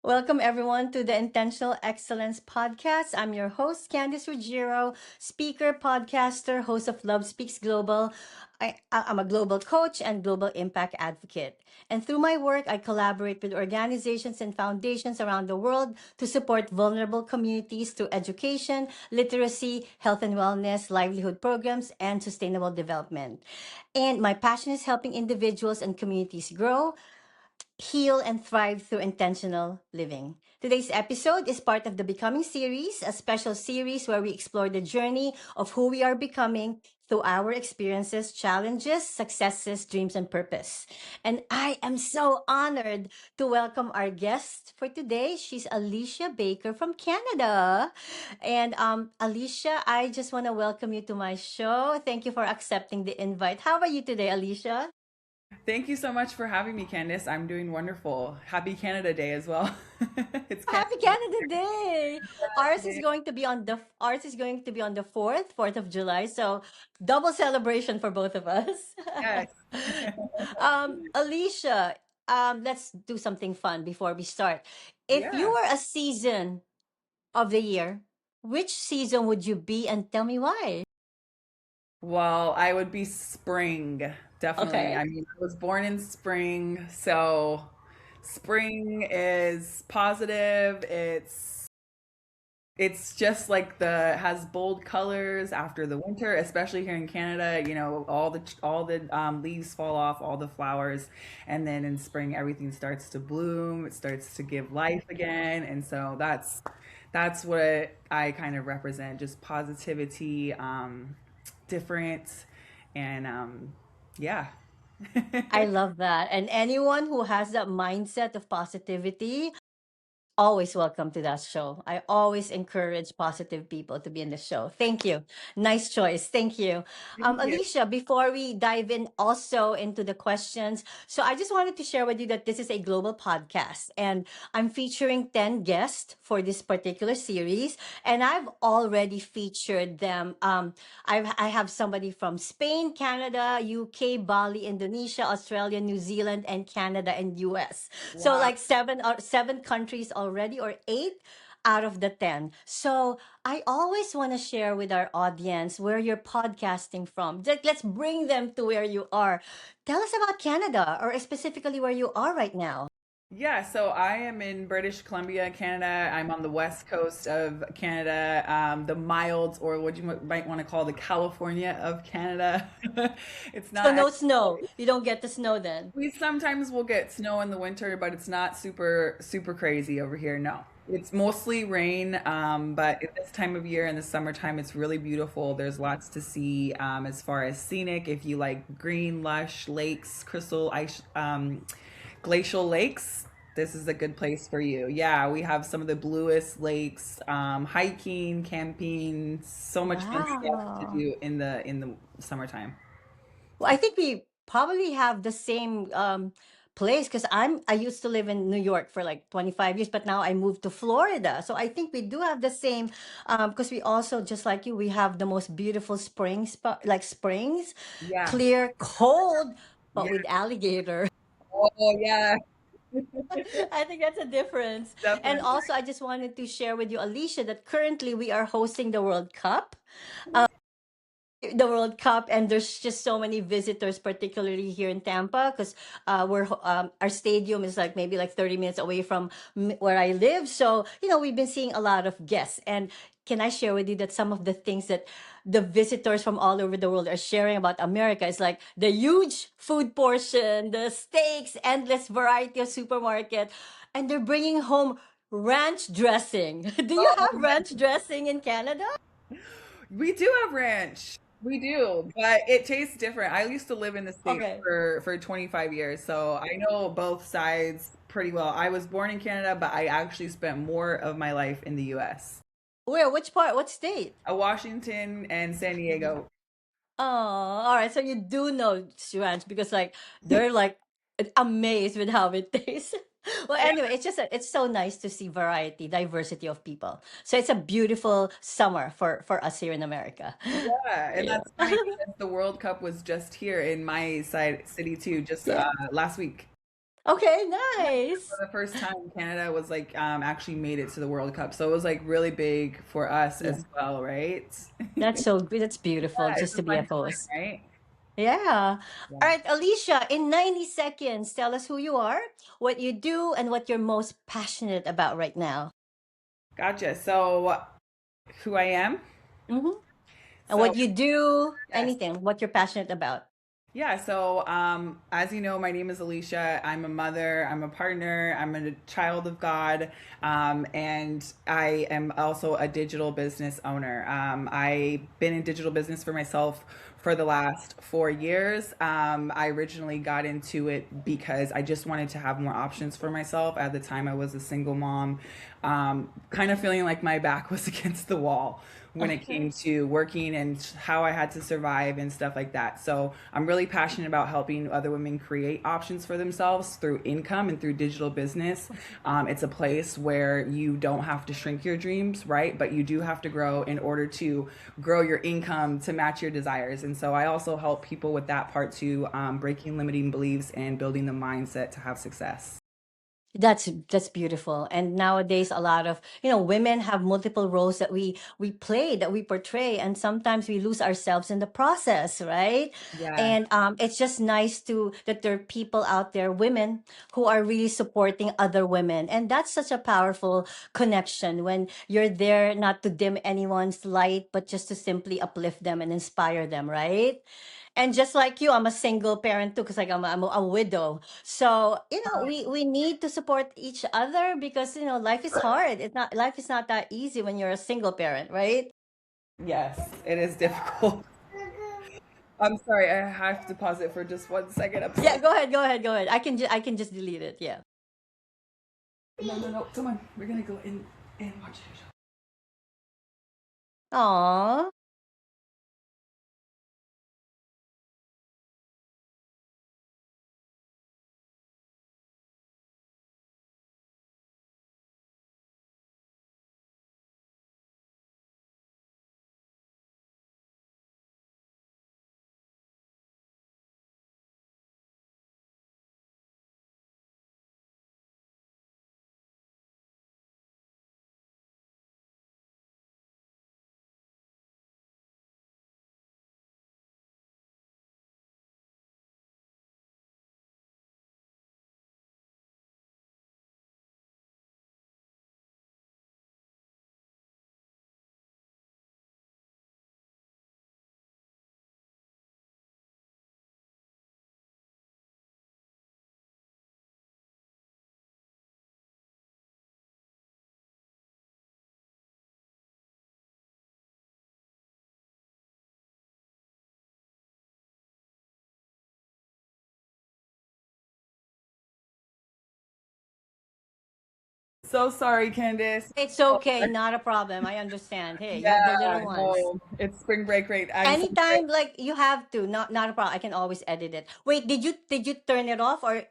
Welcome, everyone, to the Intentional Excellence Podcast. I'm your host, Candice Ruggiero, speaker, podcaster, host of Love Speaks Global. I'm a global coach and global impact advocate. And through my work, I collaborate with organizations and foundations around the world to support vulnerable communities through education, literacy, health and wellness, livelihood programs, and sustainable development. And my passion is helping individuals and communities grow, heal, and thrive through intentional living. Today's episode is part of the Becoming series, a special series where we explore the journey of who we are becoming through our experiences, challenges, successes, dreams, and purpose. And I am so honored to welcome our guest for today. She's Alishia Baker from Canada. And Alicia, I just want to welcome you to my show. Thank you for accepting the invite. How are you today, Alicia? Thank you so much for having me, Candice. I'm doing wonderful. Happy Canada Day as well. It's Canada Happy Canada Day! Day. Ours is going to be on the 4th of July. So double celebration for both of us. Yes. Alicia, let's do something fun before we start. If you Yeah. were a season of the year, which season would you be and tell me why? Well, I would be spring, definitely. Okay. I mean, I was born in spring, so spring is positive. It's just like the has bold colors after the winter, especially here in Canada. All the leaves fall off, all the flowers, and then in spring everything starts to bloom. It starts to give life again, and so that's what I kind of represent, just positivity, different, and yeah. I love that. And anyone who has that mindset of positivity, always welcome to that show. I always encourage positive people to be in the show. Thank you. Nice choice. Thank you. Thank you. Alicia, before we dive in also into the questions, so I just wanted to share with you that this is a global podcast and I'm featuring 10 guests for this particular series. And I've already featured them. I have somebody from Spain, Canada, UK, Bali, Indonesia, Australia, New Zealand, and Canada and US. So Wow. like seven countries already, or eight out of the 10. So I always want to share with our audience where you're podcasting from. Let's bring them to where you are. Tell us about Canada, or specifically where you are right now. Yeah, so I am in British Columbia, Canada. I'm on the west coast of Canada, the mild, or what you might want to call the California of Canada. It's So not, no snow. You don't get the snow then. we sometimes will get snow in the winter, but it's not super crazy over here. No, it's mostly rain. But at this time of year in the summertime, it's really beautiful. There's lots to see as far as scenic. If you like green, lush lakes, crystal ice, glacial lakes, this is a good place for you. Yeah, we have some of the bluest lakes, hiking, camping, so much fun stuff to Wow. do in the summertime. Well, I think we probably have the same place because I used to live in New York for like 25 years, but now I moved to Florida. So I think we do have the same because we also, just like you, we have the most beautiful like springs, Yeah. clear, cold, but Yeah. with alligator. Oh, yeah. I think that's a difference. And Definitely. also, I just wanted to share with you, Alicia, that currently we are hosting the World Cup. And there's just so many visitors, particularly here in Tampa, because our stadium is like maybe like 30 minutes away from where I live. So we've been seeing a lot of guests. And can I share with you that some of the things that the visitors from all over the world are sharing about America is like the huge food portion, the steaks, endless variety of supermarket, and they're bringing home ranch dressing. Do you Oh, have ranch dressing in Canada? we do have ranch. We do, but it tastes different. I used to live in the States Okay. for 25 years, so I know both sides pretty well. I was born in Canada, but I actually spent more of my life in the US. Where? Which part? What state? Washington and San Diego. Oh, all right. So you do know ranch because like they're like amazed with how it tastes. Well, anyway, it's so nice to see variety, diversity of people. So it's a beautiful summer for us here in America. Yeah, and Yeah. that's funny because the World Cup was just here in my side city too, just Yeah. last week. Okay, Yeah, nice. for the first time, Canada was like actually made it to the World Cup, so it was like really big for us Yeah. as well, right? That's Yeah, so good. That's beautiful it's just a to be a fun time, host. right? Yeah. All Yeah. right, Alicia, in 90 seconds, tell us who you are, what you do, and what you're most passionate about right now. Gotcha. So who I am? Mm-hmm. And So what you do, yes. anything, what you're passionate about. Yeah, so as you know, my name is Alicia. I'm a mother, I'm a partner, I'm a child of God, and I am also a digital business owner. I've been in digital business for myself for the last 4 years. I originally got into it because I just wanted to have more options for myself. At the time, I was a single mom, kind of feeling like my back was against the wall when it Okay. came to working and how I had to survive and stuff like that. So I'm really passionate about helping other women create options for themselves through income and through digital business. It's a place where you don't have to shrink your dreams, right? But you do have to grow in order to grow your income to match your desires. And so I also help people with that part too, breaking limiting beliefs and building the mindset to have success. That's beautiful. And nowadays a lot of, women have multiple roles that we play, that we portray, and sometimes we lose ourselves in the process, right? Yeah. And it's just nice to that there are people out there, women who are really supporting other women. And that's such a powerful connection when you're there not to dim anyone's light, but just to simply uplift them and inspire them, right? And just like you, I'm a single parent too, because like I'm a widow. So, we need to support each other because, life is hard. Life is not that easy when you're a single parent, right? Yes, it is difficult. I'm sorry, I have to pause it for just 1 second. I'm Yeah, so go ahead. I can just delete it. Yeah. no, no, no. Come on, we're gonna go in and watch it. Aw. So sorry, Candice. It's okay, not a problem. I understand. Hey, you have the Yeah, little ones. no, it's spring break, right? I'm so sorry. Anytime, like you have to, not a problem. I can always edit it. Wait, did you turn it off, or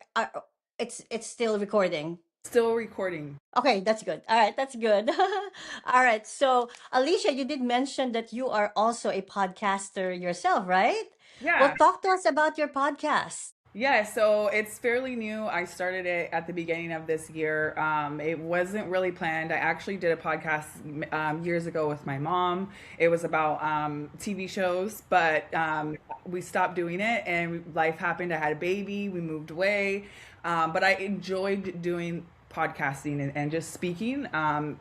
it's still recording? Still recording. Okay, that's good. All right, that's good. All right. So, Alicia, you did mention that you are also a podcaster yourself, right? Well, Yeah, talk to us about your podcast. yeah. So it's fairly new. I started it at the beginning of this year. It wasn't really planned. I actually did a podcast years ago with my mom. It was about TV shows, but we stopped doing it, and life happened. I had a baby. We moved away, but I enjoyed doing podcasting and just speaking.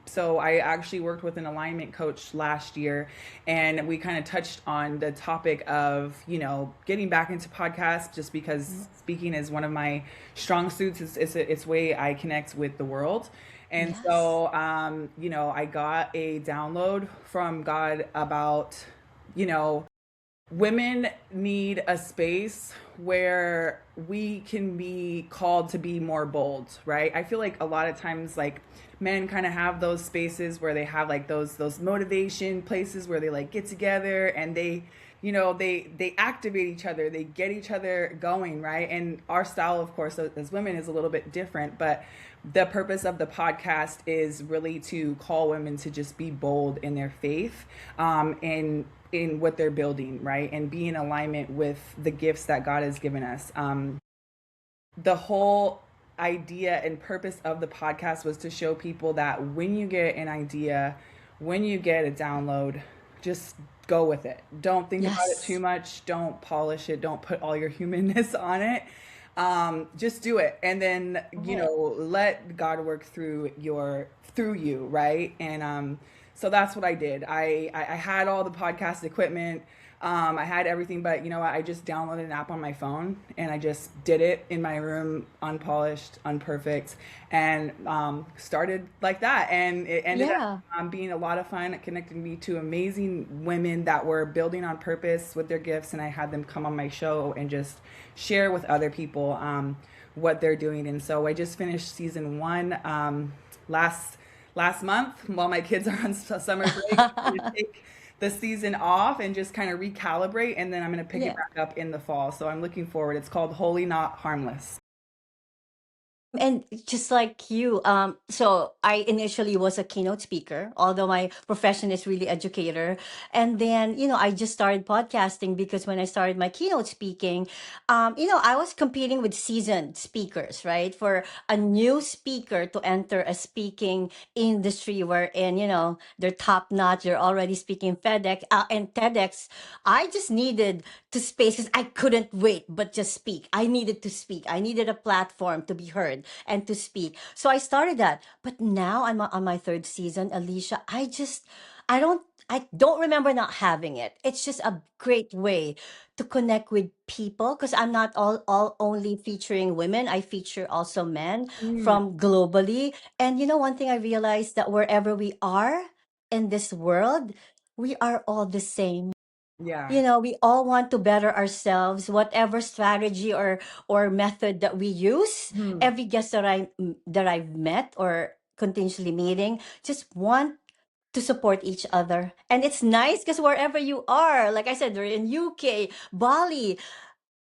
So I actually worked with an alignment coach last year, and we kind of touched on the topic of getting back into podcasts, just because speaking is one of my strong suits. It's way I connect with the world. And Yes. so I got a download from God about you know women need a space where we can be called to be more bold, right? I feel like a lot of times, like, men kind of have those spaces where they have like those motivation places where they like get together and they activate each other, they get each other going, right? And our style, of course, as women is a little bit different, but the purpose of the podcast is really to call women to just be bold in their faith, in what they're building, right? And be in alignment with the gifts that God has given us. The whole idea and purpose of the podcast was to show people that when you get an idea, when you get a download, just go with it. Don't think about it too Yes. much. Don't polish it. Don't put all your humanness on it. Just do it, and then Right. let God work through you, right? And so that's what I did. I had all the podcast equipment. I had everything, but I just downloaded an app on my phone and I just did it in my room, unpolished, unperfect, and started like that. And it ended up Yeah. being a lot of fun. It connected me to amazing women that were building on purpose with their gifts, and I had them come on my show and just share with other people what they're doing. And so I just finished season one last month while my kids are on summer break. I'm gonna take the season off and just kind of recalibrate, and then I'm going to pick it Yeah. back up in the fall. So I'm looking forward. It's called Holy Not Harmless. And just like you, so I initially was a keynote speaker, although my profession is really educator. And then, I just started podcasting because when I started my keynote speaking, I was competing with seasoned speakers, right? For a new speaker to enter a speaking industry wherein, they're top notch, they're already speaking FedEx and TEDx. I just needed to space because I couldn't wait, but just speak. I needed to speak. I needed a platform to be heard and to speak. So I started that. But now I'm on my third season, Alicia. I don't remember not having it. It's just a great way to connect with people because I'm not all only featuring women. I feature also men Mm, from globally. And one thing I realized that wherever we are in this world, we are all the same. yeah. We all want to better ourselves, whatever strategy or method that we use. Hmm. Every guest that I've met or continuously meeting just want to support each other. And it's nice because wherever you are, like I said, we're in UK, Bali,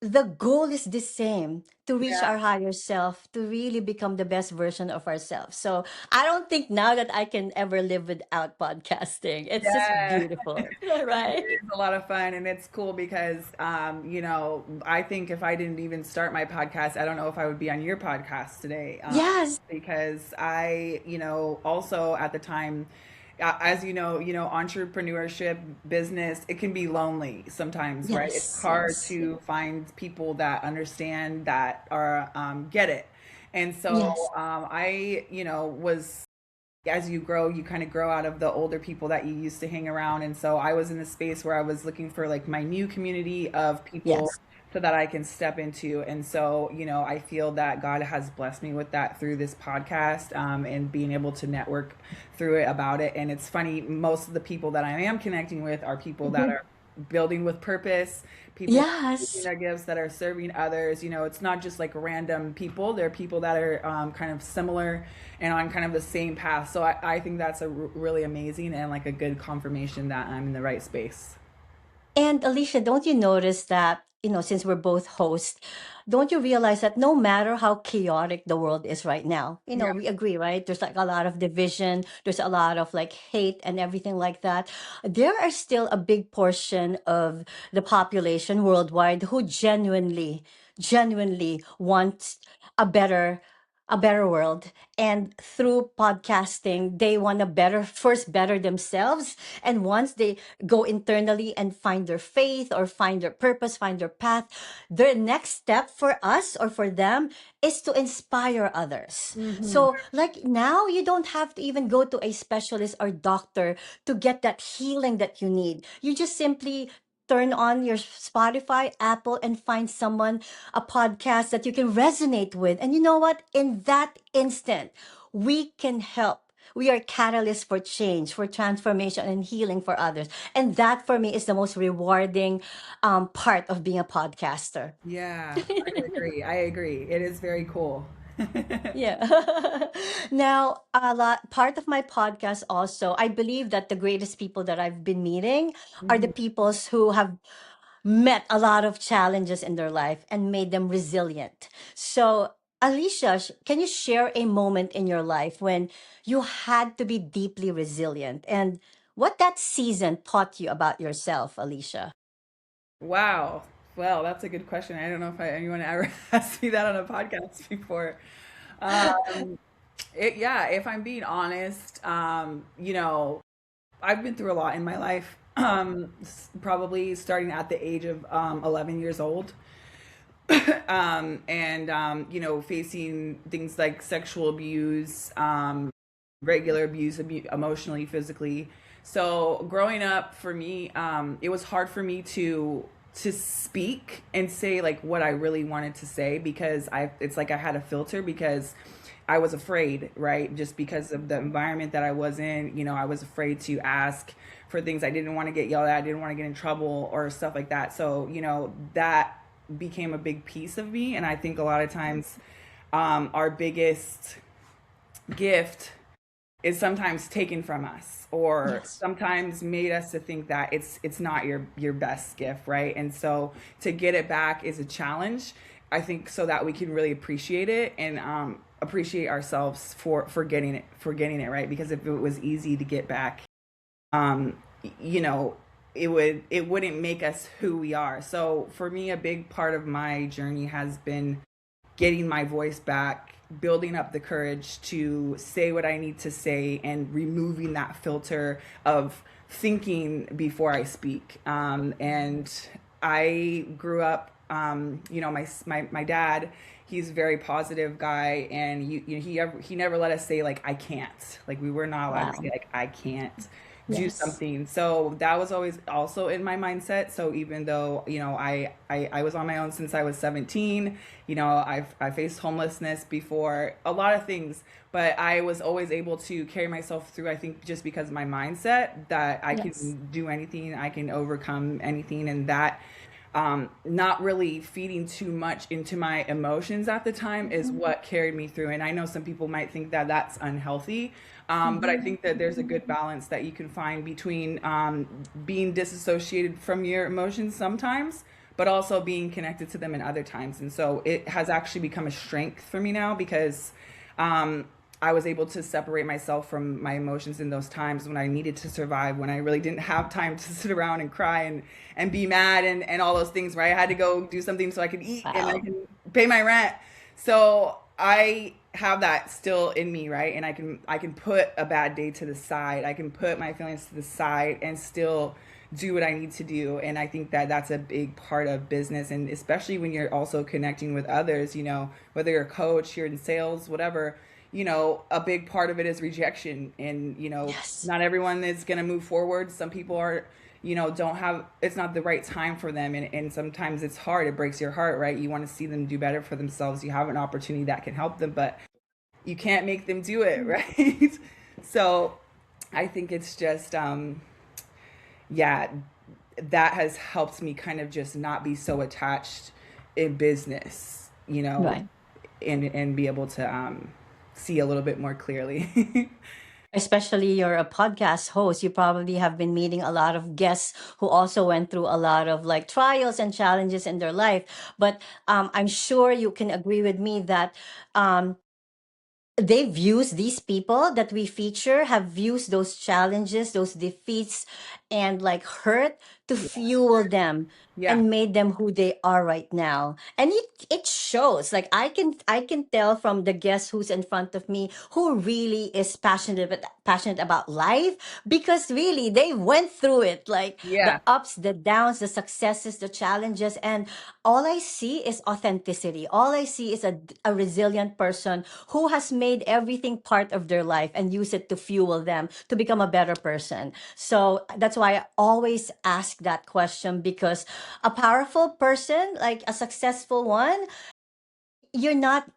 the goal is the same, to reach Yeah. our higher self, to really become the best version of ourselves. So I don't think now that I can ever live without podcasting. It's just Yeah. beautiful, It right? is a lot of fun, and it's cool because, I think if I didn't even start my podcast, I don't know if I would be on your podcast today. Yes. Because I, also at the time, as entrepreneurship, business, it can be lonely sometimes, right? It's Yes, hard yes, to find people that understand, that are get it. And so yes, I, was as you grow, you kind of grow out of the older people that you used to hang around. And so I was in a space where I was looking for like my new community of people yes. so that I can step into. And so, I feel that God has blessed me with that through this podcast, and being able to network through it about it. And it's funny, most of the people that I am connecting with are people that Mhm. are building with purpose, people using Yes. their gifts that are serving others. It's not just like random people. They're people that are kind of similar and on kind of the same path. So I think that's really amazing and like a good confirmation that I'm in the right space. And Alicia, don't you notice that, since we're both hosts, don't you realize that no matter how chaotic the world is right now, Yeah. we agree, right? There's like a lot of division, there's a lot of like hate and everything like that. There are still a big portion of the population worldwide who genuinely wants a better a better world. And through podcasting, they want to better themselves. And once they go internally and find their faith or find their purpose, find their path, their next step for us or for them is to inspire others. Hmm. So, like now, you don't have to even go to a specialist or doctor to get that healing that you need. You just simply turn on your Spotify, Apple, and find someone, a podcast that you can resonate with. And you know what? In that instant, we can help. We are catalysts for change, for transformation, and healing for others. And that for me is the most rewarding part of being a podcaster. Yeah, I agree. I agree. It is very cool. Yeah. Now, a lot part of my podcast also, I believe that the greatest people that I've been meeting are the Mhm. peoples who have met a lot of challenges in their life and made them resilient. So, Alicia, can you share a moment in your life when you had to be deeply resilient and what that season taught you about yourself, Alicia? Wow. Well, that's a good question. I don't know if anyone ever asked me that on a podcast before. Um, yeah, if I'm being honest, I've been through a lot in my life. Probably starting at the age of 11 years old. And facing things like sexual abuse, regular abuse, emotionally, physically. So growing up for me, it was hard for me to speak and say like what I really wanted to say, because I it's like I had a filter, because I was afraid, right? Just because of the environment that I was in, I was afraid to ask for things. I didn't want to get yelled at, I didn't want to get in trouble or stuff like that. So, that became a big piece of me. And I think a lot of times, our biggest gift is sometimes taken from us, or Yes. sometimes made us to think that it's not your best gift, right? And so to get it back is a challenge, I think, so that we can really appreciate it, and appreciate ourselves for getting it right. Because if it was easy to get back, um you know it wouldn't make us who we are. So for me, a big part of my journey has been getting my voice back, building up the courage to say what I need to say, and removing that filter of thinking before I speak. And I grew up, my dad, he's a very positive guy, and he never let us say like I can't. Like, we were not allowed to say Wow. like I can't do Yes. something. So that was always also in my mindset. So even though, I was on my own since I was 17, I faced homelessness before, a lot of things, but I was always able to carry myself through, I think, just because of my mindset that I Yes. can do anything, I can overcome anything. And that, not really feeding too much into my emotions at the time is Mhm. what carried me through. And I know some people might think that that's unhealthy, but I Mhm. think that there's a good balance that you can find between, being disassociated from your emotions sometimes, but also being connected to them in other times. And so it has actually become a strength for me now, because um, I was able to separate myself from my emotions in those times when I needed to survive, when I really didn't have time to sit around and cry and be mad and all those things, right? I had to go do something so I could eat and I Wow. can pay my rent. So I have that still in me, right? And I can put a bad day to the side. I can put my feelings to the side and still do what I need to do. And I think that that's a big part of business, and especially when you're also connecting with others, whether you're a coach, you're in sales, whatever, a big part of it is rejection. And, Yes. not everyone is going to move forward. Some people are, don't have, it's not the right time for them. And sometimes it's hard. It breaks your heart, right? You want to see them do better for themselves. You have an opportunity that can help them, but you can't make them do it, right? So I think it's just, yeah, that has helped me kind of just not be so attached in business, Right. and be able to, see a little bit more clearly. Especially you're a podcast host, you probably have been meeting a lot of guests who also went through a lot of like trials and challenges in their life. But I'm sure you can agree with me that um, they've used these people that we feature have used those challenges, those defeats, and like hurt to Yeah. fuel them Yeah. and made them who they are right now. And it shows. Like I can tell from the guest who's in front of me who really is passionate about life, because really they went through it, like the Yeah. ups, the downs, the successes, the challenges, and all I see is authenticity. All I see is a resilient person who has made everything part of their life and use it to fuel them to become a better person. So that's why I always ask that question, because a powerful person, like a successful one, you're not,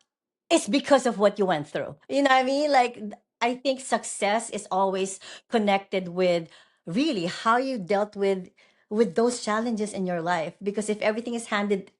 it's because of what you went through. You know what I mean? Like I think success is always connected with really how you dealt with those challenges in your life. Because if everything is handed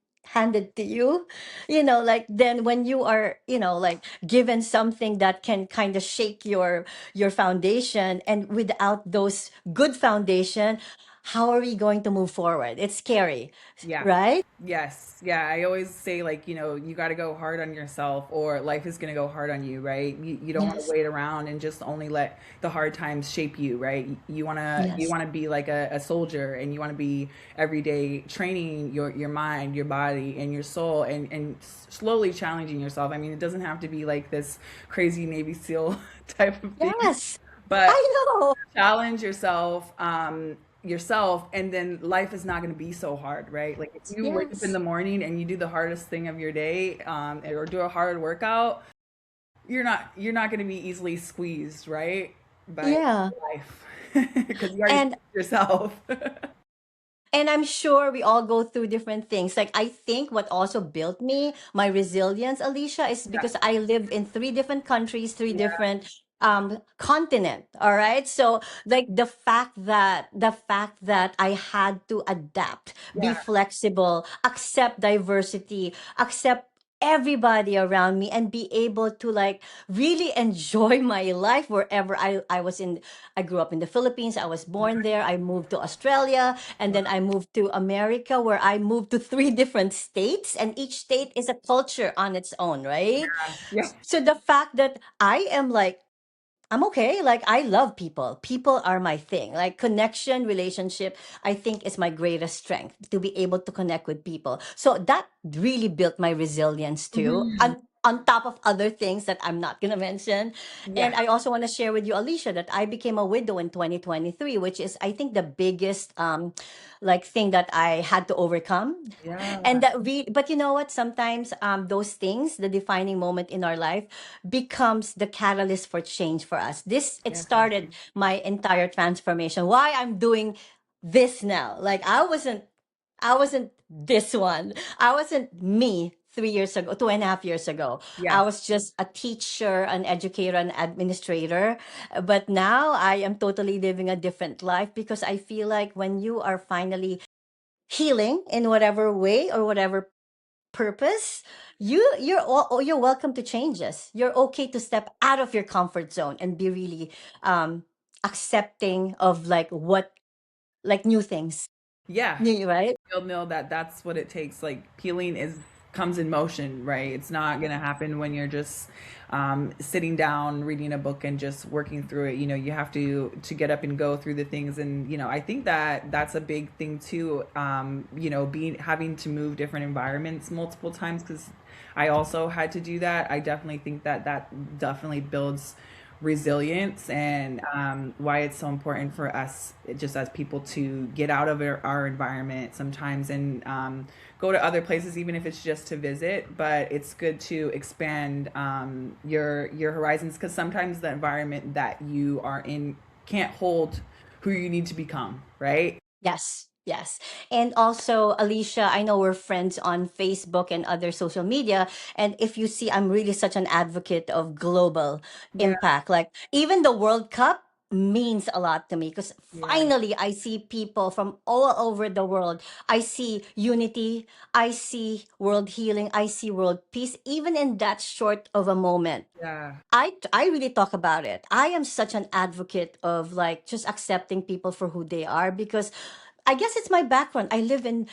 to you, like then when you are, like given something that can kind of shake your foundation, and without those good foundation, how are we going to move forward? It's scary, Yeah. right? Yes. Yeah. I always say, like, you got to go hard on yourself or life is going to go hard on you, right? You don't want to Yes. wait around and just only let the hard times shape you, right? You Yes. want to be like a soldier, and you want to be every day training your mind, your body, and your soul, and slowly challenging yourself. I mean, it doesn't have to be like this crazy Navy SEAL type of thing, Yes. but I know. challenge yourself, yourself, and then life is not going to be so hard, right? Like if you wake up in Yes. the morning and you do the hardest thing of your day, or do a hard workout, you're not going to be easily squeezed, right, by Yeah. life, because you already And squeezed yourself. And I'm sure we all go through different things. Like, I think what also built me, my resilience, Alicia, is Yeah, because I lived in three different countries, three yeah, different continent. All right. So like the fact that I had to adapt, be yeah, flexible, accept diversity, accept everybody around me, and be able to like really enjoy my life wherever I was in. I grew up in the Philippines. I was born there. I moved to Australia, and then I moved to America, where I moved to three different states, and each state is a culture on its own, right? yeah, So the fact that I am like, I'm okay. Like, I love people. People are my thing. Like, connection, relationship, I think is my greatest strength, to be able to connect with people. So that really built my resilience too. mhm, On top of other things that I'm not gonna mention. yeah, And I also want to share with you, Alicia, that I became a widow in 2023, which is, I think, the biggest like thing that I had to overcome. yeah, And but you know what, sometimes those things, the defining moment in our life, becomes the catalyst for change for us. This It yeah, started my entire transformation, why I'm doing this now. Like, I wasn't this one. I wasn't me 3 years ago, 2.5 years ago. I yes, was just a teacher, an educator, an administrator. But now I am totally living a different life, because I feel like when you are finally healing in whatever way or whatever purpose, you're welcome to changes. You're okay to step out of your comfort zone and be really um accepting of like what, like, new things. yeah. New, right? You'll know that that's what it takes. Like peeling is comes in motion, right? It's not gonna happen when you're just sitting down reading a book and just working through it. You have to get up and go through the things, and I think that that's a big thing too. Being having to move different environments multiple times, because I also had to do that. I definitely think that that definitely builds resilience, and why it's so important for us just as people to get out of our environment sometimes, and go to other places, even if it's just to visit. But it's good to expand your horizons, because sometimes the environment that you are in can't hold who you need to become, right? Yes, yes. And also, Alicia, I know we're friends on Facebook and other social media. And if you see, I'm really such an advocate of global Yeah, impact. Like, even the World Cup means a lot to me, because yeah, finally I see people from all over the world. I see unity, I see world healing, I see world peace, even in that short of a moment. yeah, I really talk about it. I am such an advocate of like just accepting people for who they are, because I guess it's my background. I live in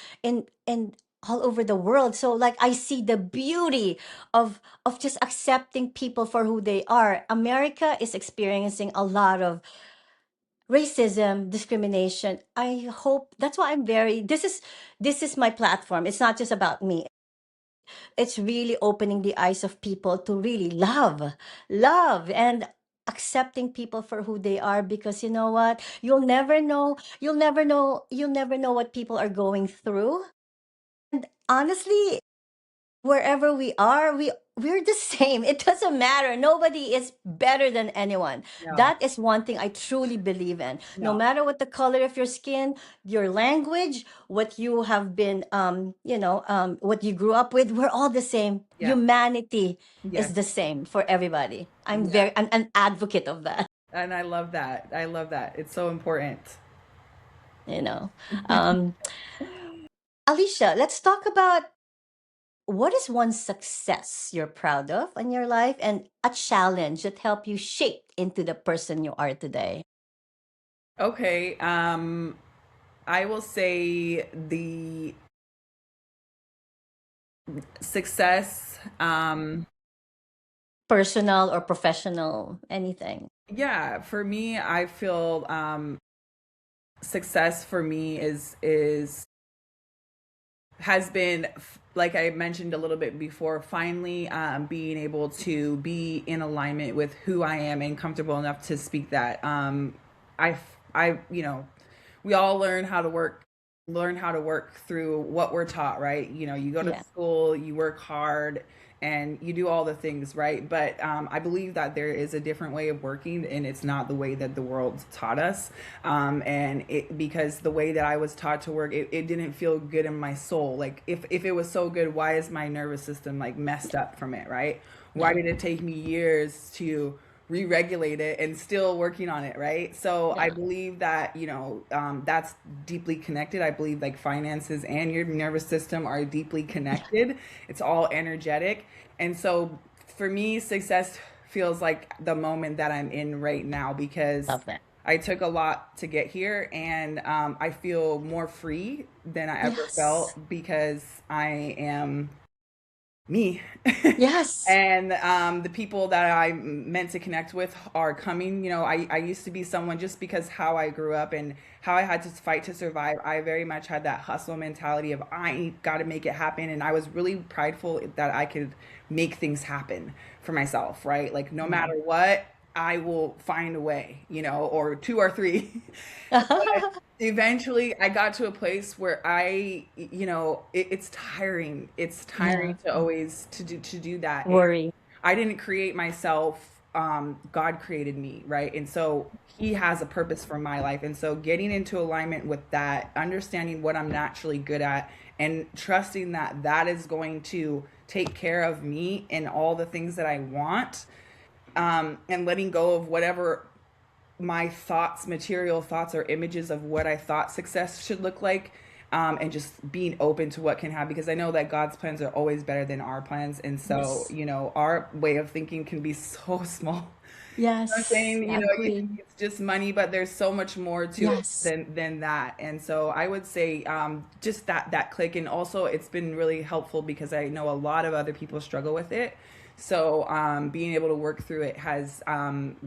all over the world. So like, I see the beauty of just accepting people for who they are. America is experiencing a lot of racism, discrimination. I hope that's why I'm very this is my platform. It's not just about me. It's really opening the eyes of people to really love and accepting people for who they are, because you know what, you'll never know what people are going through. And honestly, wherever we are, we're the same. It doesn't matter. Nobody is better than anyone. no, That is one thing I truly believe in. No no, matter what the color of your skin, your language, what you have been what you grew up with, we're all the same. yeah, Humanity yes, is the same for everybody. yeah. I'm an advocate of that, And I love that. I love that. It's so important. you know. Um Alicia, let's talk about, what is one success you're proud of in your life, and a challenge that helped you shape into the person you are today? Okay. I will say the success, Personal or professional, anything. yeah, for me, I feel success for me is has been, like I mentioned a little bit before, finally being able to be in alignment with who I am and comfortable enough to speak that. I, we all learn how to work through what we're taught, right? You go to Yeah. school, you work hard, and you do all the things, right? But I believe that there is a different way of working, and it's not the way that the world taught us. Because the way that I was taught to work, it didn't feel good in my soul. Like if it was so good, why is my nervous system like messed up from it, right? Why Yeah. did it take me years to re-regulate it and still working on it, right? So I Yeah. believe that that's deeply connected. I believe like finances and your nervous system are deeply Yeah. connected. It's all energetic. And so for me, success feels like the moment that I'm in right now, because Love that. I took a lot to get here, and I feel more free than I ever Yes. felt because I am me. Yes. And the people that I'm meant to connect with are coming. I used to be someone, just because how I grew up and how I had to fight to survive. I very much had that hustle mentality of I got to make it happen. And I was really prideful that I could make things happen for myself, right? Like no matter Mhm. what, I will find a way, or two or three. But eventually I got to a place where it's tiring. It's tiring Yeah. to always to do that. And Worry. I didn't create myself. God created me, right? And so he has a purpose for my life. And so getting into alignment with that, understanding what I'm naturally good at, and trusting that that is going to take care of me and all the things that I want, and letting go of whatever my thoughts, material thoughts or images of what I thought success should look like, and just being open to what can happen, because I know that God's plans are always better than our plans. And so, Yes. our way of thinking can be so small. I'm Yes. saying, I you agree. think it's just money, but there's so much more to it Yes. than that. And so I would say just that click. And also it's been really helpful because I know a lot of other people struggle with it. So being able to work through it has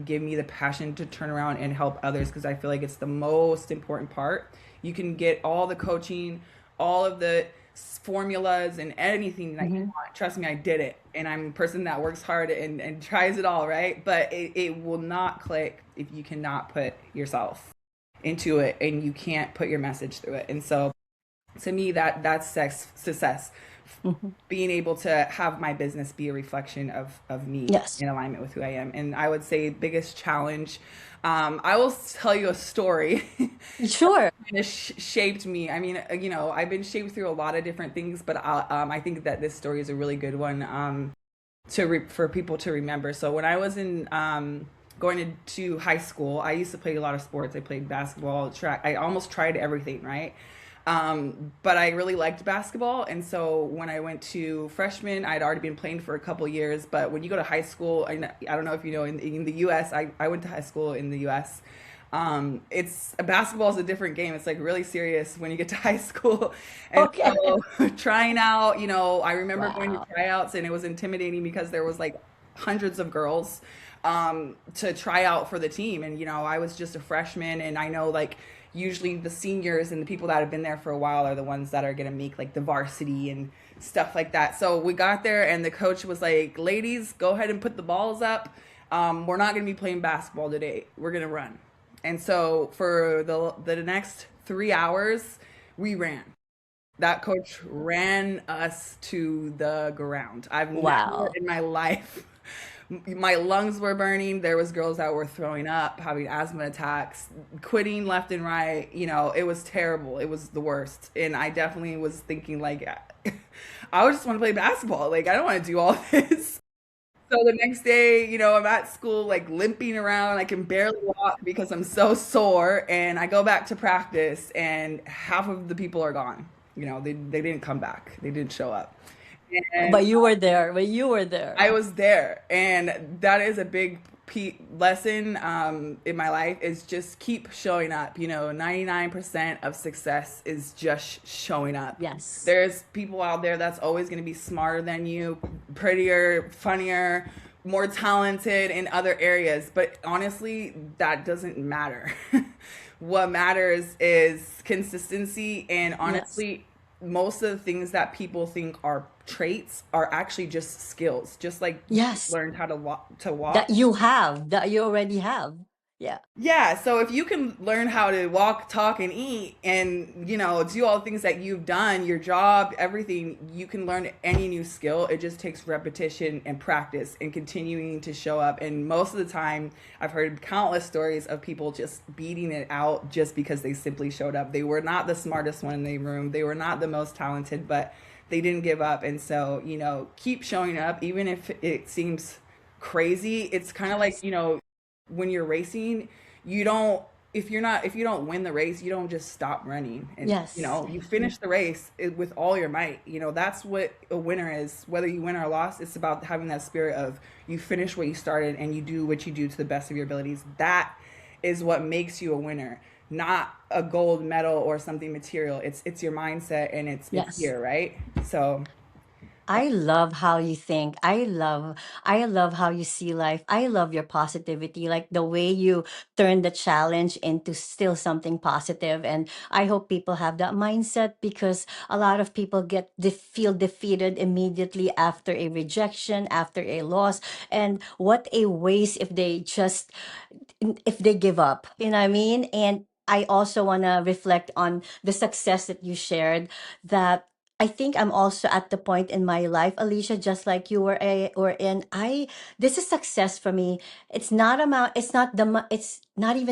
given me the passion to turn around and help others, because I feel like it's the most important part. You can get all the coaching, all of the formulas and anything that you Hmm. want. Trust me, I did it. And I'm a person that works hard and tries it all, right? But it will not click if you cannot put yourself into it and you can't put your message through it. And so to me, that's success. Hmm. Being able to have my business be a reflection of me Yes. in alignment with who I am. And I would say biggest challenge, I will tell you a story Sure. kind of shaped me. I mean, I've been shaped through a lot of different things, but I think that this story is a really good one, for people to remember. So when I was in going to high school, I used to play a lot of sports. I played basketball, track. I almost tried everything, right? But I really liked basketball, and so when I went to freshman, I'd already been playing for a couple years. But when you go to high school, I don't know if you know, in the U.S., I went to high school in the U.S. It's basketball is a different game. It's like really serious when you get to high school, and Okay. so trying out, I remember going to Wow. tryouts, and it was intimidating because there was like hundreds of girls to try out for the team, and I was just a freshman, and I know like usually the seniors and the people that have been there for a while are the ones that are gonna make like the varsity and stuff like that. So we got there, and the coach was like, "Ladies, go ahead and put the balls up. We're not gonna be playing basketball today. We're gonna run." And so for the next 3 hours, we ran. That coach ran us to the ground. I've never Wow. in my life, my lungs were burning. There was girls that were throwing up, having asthma attacks, quitting left and right. It was terrible. It was the worst. And I definitely was thinking like, I just want to play basketball. Like I don't want to do all this. So the next day, I'm at school like limping around. I can barely walk because I'm so sore. And I go back to practice, and half of the people are gone. They didn't come back. They didn't show up. And But you were there. But you were there. I was there. And that is a big lesson in my life is just keep showing up. 99% of success is just showing up. Yes. There's people out there that's always going to be smarter than you, prettier, funnier, more talented in other areas, but honestly, that doesn't matter. What matters is consistency, and Yes. honestly, most of the things that people think are traits are actually just skills. Just like you Yes. learned how to That walk. you have, that you already have. Yeah. Yeah, so if you can learn how to walk, talk, and eat, and do all the things that you've done, your job, everything, you can learn any new skill. It just takes repetition and practice and continuing to show up. And most of the time, I've heard countless stories of people just beating it out just because they simply showed up. They were not the smartest one in the room, they were not the most talented, but they didn't give up. And so, keep showing up, even if it seems crazy. It's kind of like, Yes. when you're racing, you don't if you don't win the race, you don't just stop running, and Yes. you finish the race with all your might. That's what a winner is. Whether you win or lost, it's about having that spirit of you finish what you started and you do what you do to the best of your abilities. That is what makes you a winner, not a gold medal or something material. It's your mindset, and it's Yes. here, right? So I love how you think. I love how you see life. I love your positivity, like the way you turn the challenge into still something positive. And I hope people have that mindset, because a lot of people feel defeated immediately after a rejection, after a loss. And what a waste if they give up. You know what I mean? And I also want to reflect on the success that you shared, that I think I'm also at the point in my life, Alicia, just like you were in. This is success for me. It's not even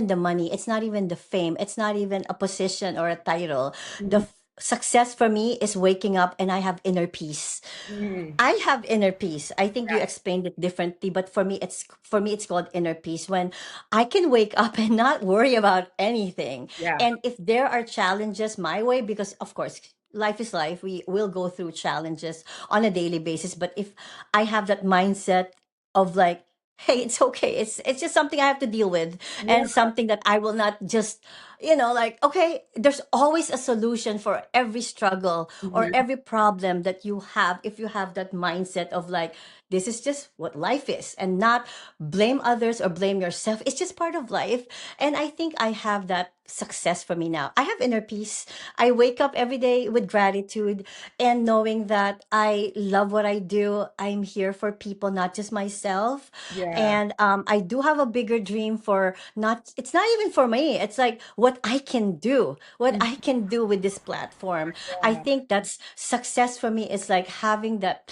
the money. It's not even the fame. It's not even a position or a title. mhm, Success for me is waking up and I have inner peace. mhm, I have inner peace. I think you yeah, explained it differently, but for me it's called inner peace, when I can wake up and not worry about anything. yeah, And if there are challenges my way, because of course life is life, we will go through challenges on a daily basis, but if I have that mindset of like, hey, it's okay. It's just something I have to deal with, yeah, and something that I will not just, like, okay, there's always a solution for every struggle or mhm, every problem that you have, if you have that mindset of like, this is just what life is, and not blame others or blame yourself. It's just part of life. And I think I have that success for me now. I have inner peace. I wake up every day with gratitude, and knowing that I love what I do. I'm here for people, not just myself. yeah, And I do have a bigger dream for, not, it's not even for me. It's like what mhm, I can do with this platform. I yeah, think that's success for me. It's like having that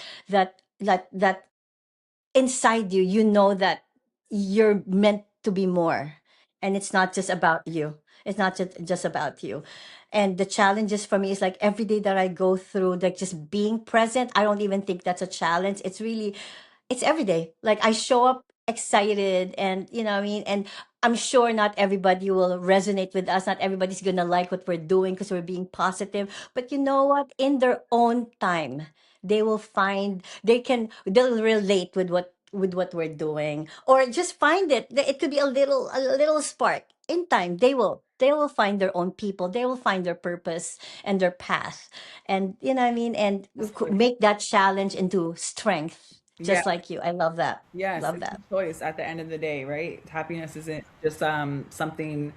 inside you, that you're meant to be more, and it's not just about you. It's not just about you. And the challenges for me is like every day that I go through, like just being present. I don't even think that's a challenge. It's every day. Like I show up excited, and you know what I mean? And I'm sure not everybody will resonate with us. Not everybody's gonna like what we're doing because we're being positive. But you know what? In their own time, they'll relate with what we're doing. Or just find it could be a little spark. In time, they will find their own people. They will find their purpose and their path. And you know what I mean? And absolutely. make that challenge into strength, Yeah, just like you. I love that. yes, Love it's a that. choice at the end of the day, right? Happiness isn't just something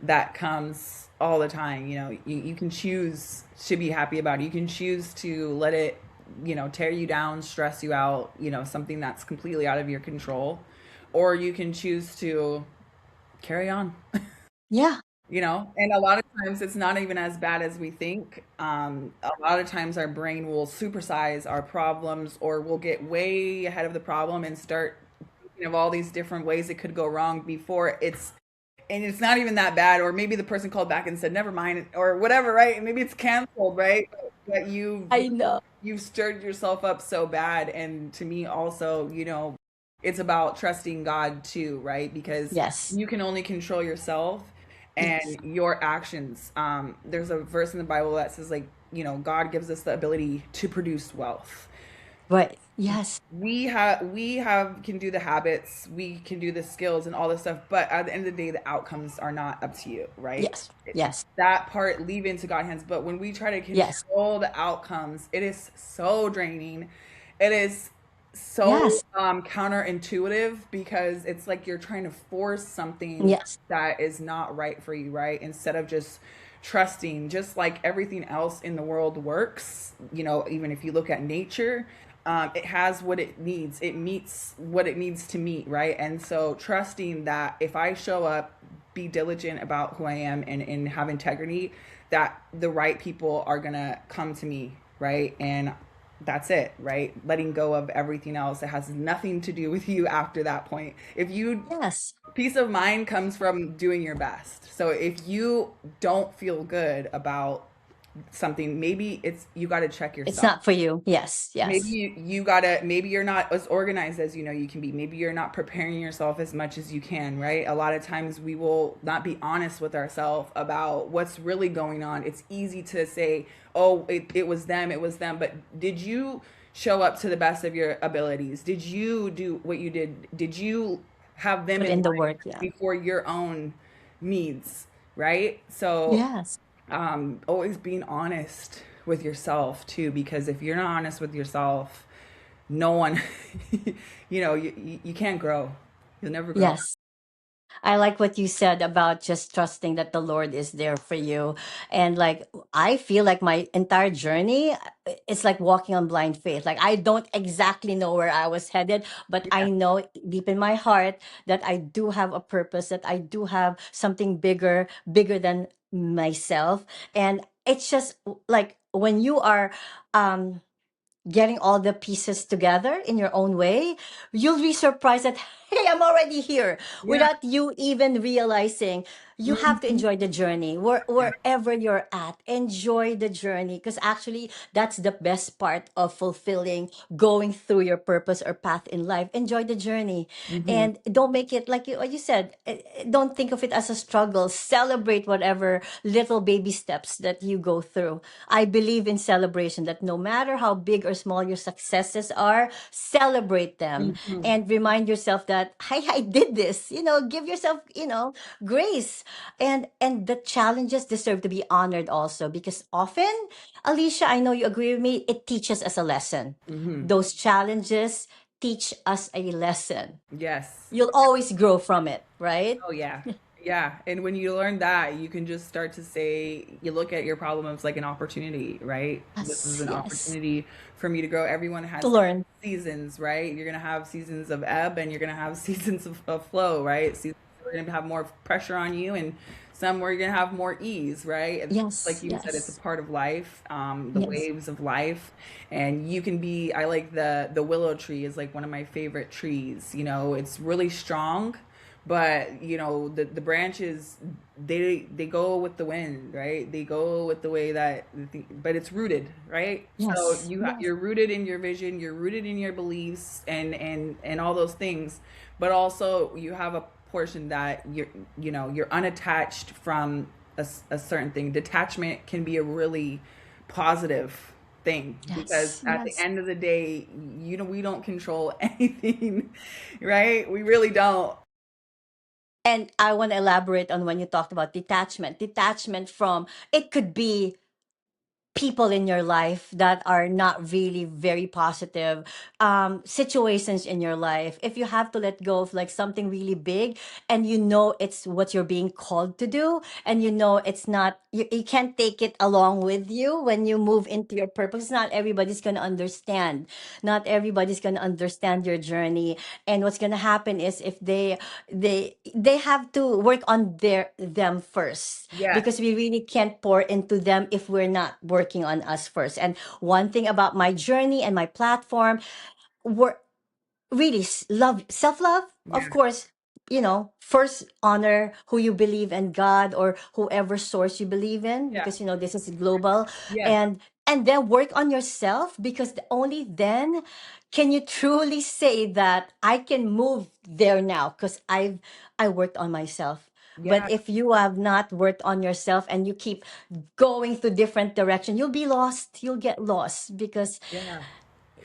that comes all the time. You can choose to be happy about it. You can choose to let it, tear you down, stress you out, something that's completely out of your control. Or you can choose to carry on. Yeah. And a lot of times it's not even as bad as we think. A lot of times our brain will supersize our problems, or we'll get way ahead of the problem and start thinking of all these different ways it could go wrong before it's not even that bad. Or maybe the person called back and said never mind, or whatever, right? And maybe it's canceled, right? But I know. you've stirred yourself up so bad. And to me also, it's about trusting God too, right? Because Yes. you can only control yourself Yes. and your actions. There's a verse in the Bible that says, like, God gives us the ability to produce wealth. Right. Yes. We have can do the habits, we can do the skills and all this stuff, but at the end of the day the outcomes are not up to you, right? Yes. Yes. That part leave into God's hands. But when we try to Yes. control the outcomes, it is so draining. It is so Yes. counterintuitive, because it's like you're trying to force something Yes. that is not right for you, right? Instead of just trusting, just like everything else in the world works. Even if you look at nature, it has what it needs. It meets what it needs to meet, right? And so trusting that if I show up, be diligent about who I am, and have integrity, that the right people are gonna come to me, right? And that's it, right? Letting go of everything else. It has nothing to do with you after that point. If you Yes. Peace of mind comes from doing your best. So if you don't feel good about something, maybe it's you got to check It's yourself. not for you. Yes. Maybe Yes. you gotta, maybe you're not as organized as you can be. Maybe you're not preparing yourself as much as you can, right? A lot of times we will not be honest with ourselves about what's really going on. It's easy to say, oh, it was them, it was them. But did you show up to the best of your abilities? Did you do what you did? Did you have them Put in in the line work. Yeah. before your own needs, right? So Yes. always being honest with yourself too, because if you're not honest with yourself, no one, you can't grow. You'll never grow. Yes. I like what you said about just trusting that the Lord is there for you. And like, I feel like my entire journey, it's like walking on blind faith. Like, I don't exactly know where I was headed, but Yeah. I know deep in my heart that I do have a purpose, that I do have something bigger, bigger than myself. And it's just like when you are, um, getting all the pieces together in your own way, you'll be surprised that, hey, I'm already here Yeah. without you even realizing. You have to Mhm. enjoy the journey Yeah. wherever you're at. Enjoy the journey because actually, that's the best part of fulfilling going through your purpose or path in life. Enjoy the journey Mhm. and don't make it like what you said. Don't think of it as a struggle. Celebrate whatever little baby steps that you go through. I believe in celebration, that no matter how big or small your successes are, celebrate them Mhm. and remind yourself that, hey, I did this. Give yourself, grace. And the challenges deserve to be honored also because often, Alicia, I know you agree with me, it teaches us a lesson. Mhm. Those challenges teach us a lesson. Yes. You'll always grow from it, right? Oh yeah. Yeah. And when you learn that, you can just start to say, you look at your problem as like an opportunity, right? This is Yes, an yes. opportunity for me to grow. Everyone To has learn. seasons, right? You're gonna have seasons of ebb and you're gonna have seasons of flow, right? Seasons where you're gonna have more pressure on you, and some where you're gonna have more ease, right? And like Yes, you said, it's a yes, part of life, the yes, waves of life. And you can be, I like the willow tree is like one of my favorite trees. It's really strong, but the branches, they go with the wind, right? They go with the way that but it's rooted, right? So yes, yes, you're rooted in your vision, you're rooted in your beliefs, and all those things. But also you have a portion that you're unattached from a certain thing. Detachment can be a really positive thing, because yes, at the yes. end of the day, we don't control anything, right? We really don't. And I want to elaborate on when you talked about detachment. Detachment from it could be people in your life that are not really very positive, situations in your life. If you have to let go of like something really big and it's what you're being called to do, and it's not, you can't take it along with you when you move into your purpose. Not everybody's going to understand. Not everybody's going to understand your journey. And what's going to happen is if they have to work on them first, Yes. because we really can't pour into them if we're not working on us first. And one thing about my journey and my platform, we're really love self-love, of Yeah. course. First honor who you believe in, God or whoever source you believe in, Yeah. because this is global. Yes. And then work on yourself, because only then can you truly say that I can move there now because I worked on myself. But Yeah. if you have not worked on yourself and you keep going through different direction, you'll be lost, you'll get lost because Yeah.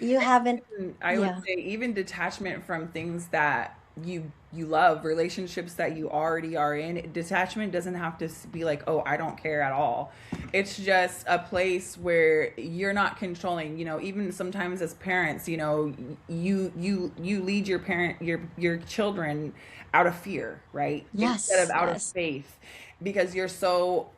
You haven't, I would yeah. say even detachment from things that you love, relationships that you already are in. Detachment doesn't have to be like, "Oh, I don't care at all." It's just a place where you're not controlling, even sometimes as parents, you lead your your children out of fear, right? Instead of Yes, out of yes, faith because you're so,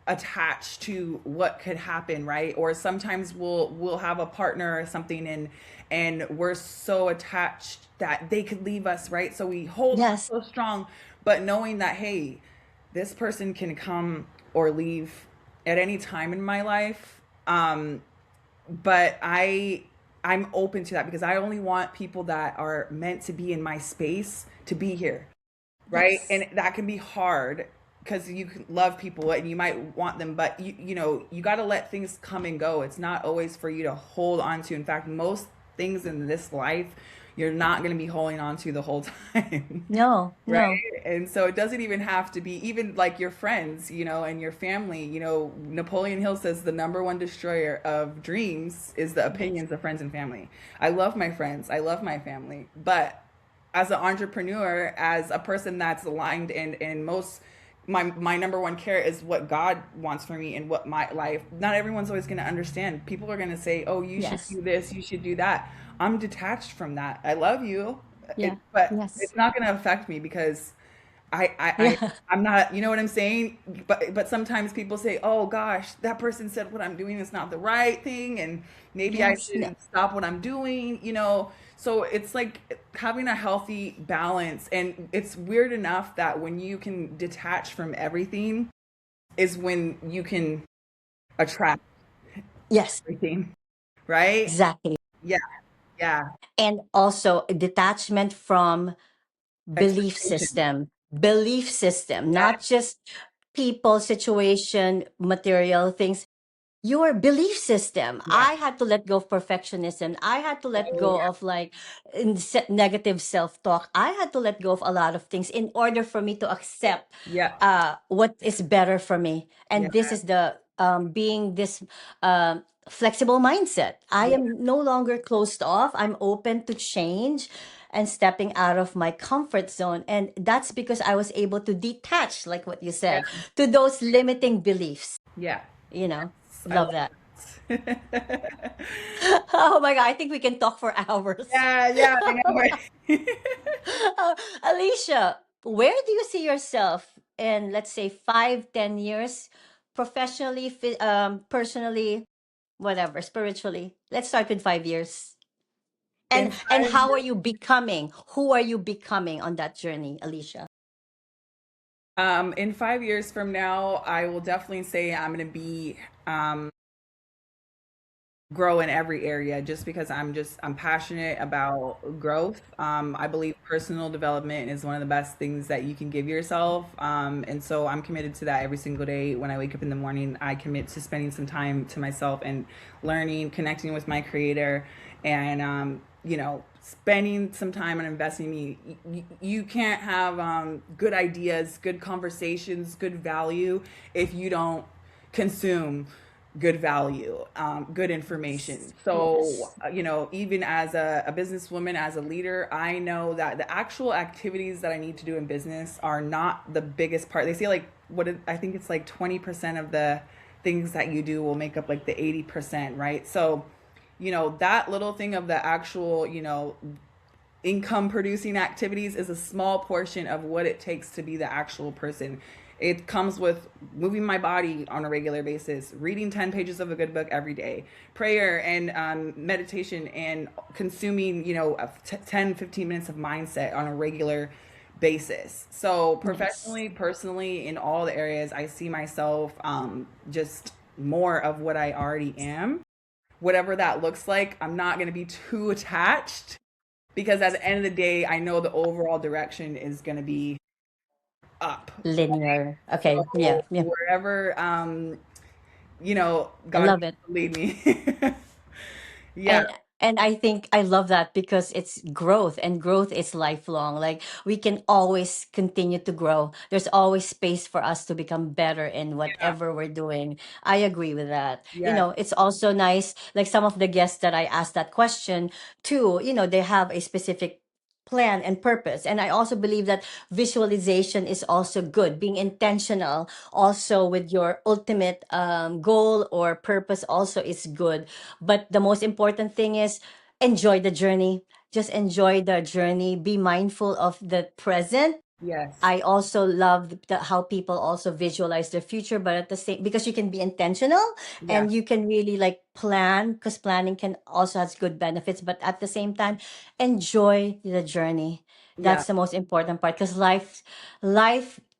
attached to what could happen, right? Or sometimes we'll have a partner or something and we're so attached that they could leave us, right? So we hold on yes, so strong, but knowing that, hey, this person can come or leave at any time in my life. But I'm open to that because I only want people that are meant to be in my space to be here, right? yes, And that can be hard because you can love people and you might want them, but you got to let things come and go. It's not always for you to hold on to. In fact, most things in this life you're not going to be holding on to the whole time. no, Right. no, And so it doesn't even have to be even like your friends, and your family. Napoleon Hill says the number one destroyer of dreams is the yes, opinions of friends and family. I love my friends, I love my family, but as an entrepreneur, as a person that's aligned and most my number one care is what God wants for me and what my life. Not everyone's always going to understand. People are going to say, "Oh, you should yes, do this, you should do that." I'm detached from that. I love you, yeah, but yes, it's not going to affect me because I, I, I, yeah, I'm not, you know what I'm saying? But sometimes people say, oh gosh, that person said what I'm doing is not the right thing. And maybe I yes, no, should stop what I'm doing. So it's like having a healthy balance. And it's weird enough that when you can detach from everything is when you can attract yes, everything, right? exactly. Yeah. Yeah. And also a detachment from Expectation. belief system, Yeah. not just people, situation, material things. Your belief system. Yeah. I had to let go of perfectionism. I had to let Oh, go yeah. of like negative self-talk. I had to let go of a lot of things in order for me to accept Yeah. what is better for me. Yeah. And this is the being this flexible mindset. I Yeah. am no longer closed off. I'm open to change and stepping out of my comfort zone. And that's because I was able to detach, like what you Yeah. said, to those limiting beliefs. Yeah. You know, I love that. love that. Oh my God, I think we can talk for hours. Yeah, yeah, I know, right? Alicia, where do you see yourself in, let's say, 5, 10 years, professionally, personally, whatever, spiritually? Let's start with 5 years. In And five how are years, you becoming? Who are you becoming on that journey, Alicia? in 5 years from now, I will definitely say I'm gonna be grow in every area just because I'm passionate about growth. I believe personal development is one of the best things that you can give yourself. And so I'm committed to that every single day. When I wake up in the morning, I commit to spending some time to myself and learning, connecting with my creator, and spending some time on investing in me. You can't have good ideas, good conversations, good value if you don't consume good value, good information. Yes. So, Yes. even as a businesswoman, as a leader, I know that the actual activities that I need to do in business are not the biggest part. They say like I think it's like 20% of the things that you do will make up like the 80%, right? So, that little thing of the actual, income producing activities is a small portion of what it takes to be the actual person. It comes with moving my body on a regular basis, reading 10 pages of a good book every day, prayer and meditation, and consuming, 10, 15 minutes of mindset on a regular basis. So, Yes. professionally, personally, in all the areas, I see myself just more of what I already am. Whatever that looks like, I'm not going to be too attached because at the end of the day, I know the overall direction is going to be up. Linear. Okay. Yeah. So Yeah. wherever I God love wants it. to lead me. And Yeah. And I think I love that because it's growth, and growth is lifelong. Like we can always continue to grow. There's always space for us to become better in Yeah. whatever we're doing. I agree with that. Yes. It's also nice, like some of the guests that I asked that question to, they have a specific plan and purpose. And I also believe that visualization is also good. Being intentional also with your ultimate goal or purpose also is good. But the most important thing is enjoy the journey. Just enjoy the journey. Be mindful of the present. Yes. I also love how people also visualize their future, but at the same, because you can be intentional Yeah. and you can really like plan, because planning can also has good benefits, but at the same time, enjoy the journey. Yeah. That's the most important part, because life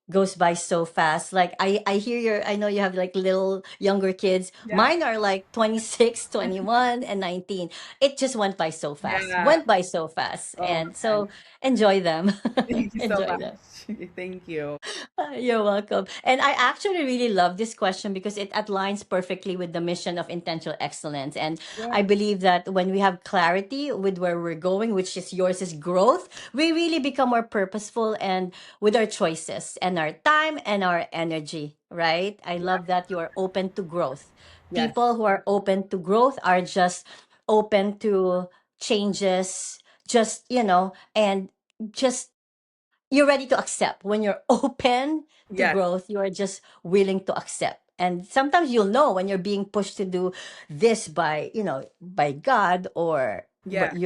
goes by so fast. Like I hear I know you have like little younger kids. Yeah. Mine are like 26, 21, and 19. It just went by so fast. Yeah. Went by so fast. Oh And man. so enjoy them. Thank you so Enjoy them. much. Thank you. You're welcome. And I actually really love this question because it aligns perfectly with the mission of intentional excellence. And I Yeah. believe that when we have clarity with where we're going, which is yours is growth, we really become more purposeful and with our choices and our time and our energy, right? I love Yeah. that you are open to growth. Yes. People who are open to growth are just open to changes, just, and just you're ready to accept. When you're open to Yes. growth, you are just willing to accept. And sometimes you'll know when you're being pushed to do this by, by God or Yeah. but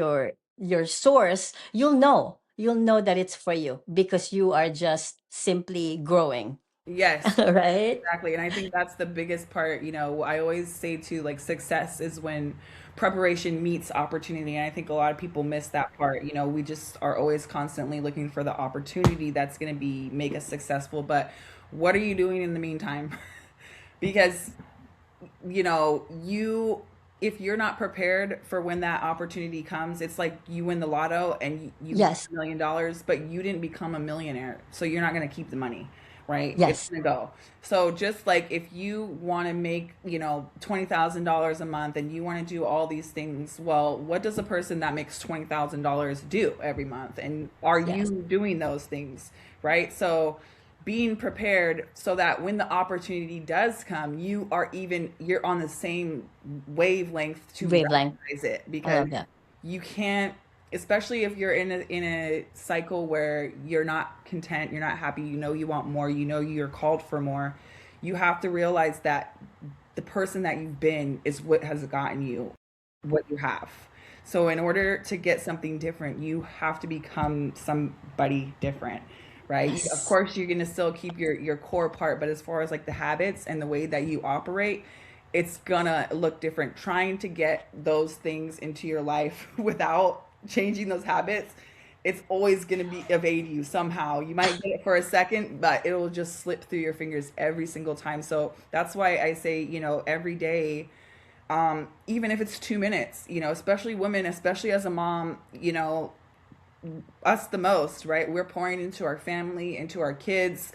your source. You'll know that it's for you because you are just simply growing. Yes. Right? Exactly. And I think that's the biggest part. I always say too, like success is when preparation meets opportunity. And I think a lot of people miss that part. We just are always constantly looking for the opportunity that's going to make us successful. But what are you doing in the meantime? Because you if you're not prepared for when that opportunity comes, it's like you win the lotto and you win Yes. $1 million, but you didn't become a millionaire, so you're not going to keep the money, right? It's Yes. going to go. So just like if you want to make $20,000 a month and you want to do all these things, well, what does a person that makes $20,000 do every month, and are Yes. you doing those things, right? So being prepared so that when the opportunity does come, you're on the same wavelength to Wavelength. recognize it, I because love that. you can't, especially if you're in a cycle where you're not content, you're not happy, you want more, you're called for more. You have to realize that the person that you've been is what has gotten you what you have. So in order to get something different, you have to become somebody different, right? Of Yes. course, you're gonna still keep your core part, but as far as like the habits and the way that you operate, it's gonna look different. Trying to get those things into your life without changing those habits, it's always going to be evade you somehow. You might get it for a second, but it will just slip through your fingers every single time. So that's why I say, every day, even if it's 2 minutes, especially women, especially as a mom, us the most, right? We're pouring into our family, into our kids.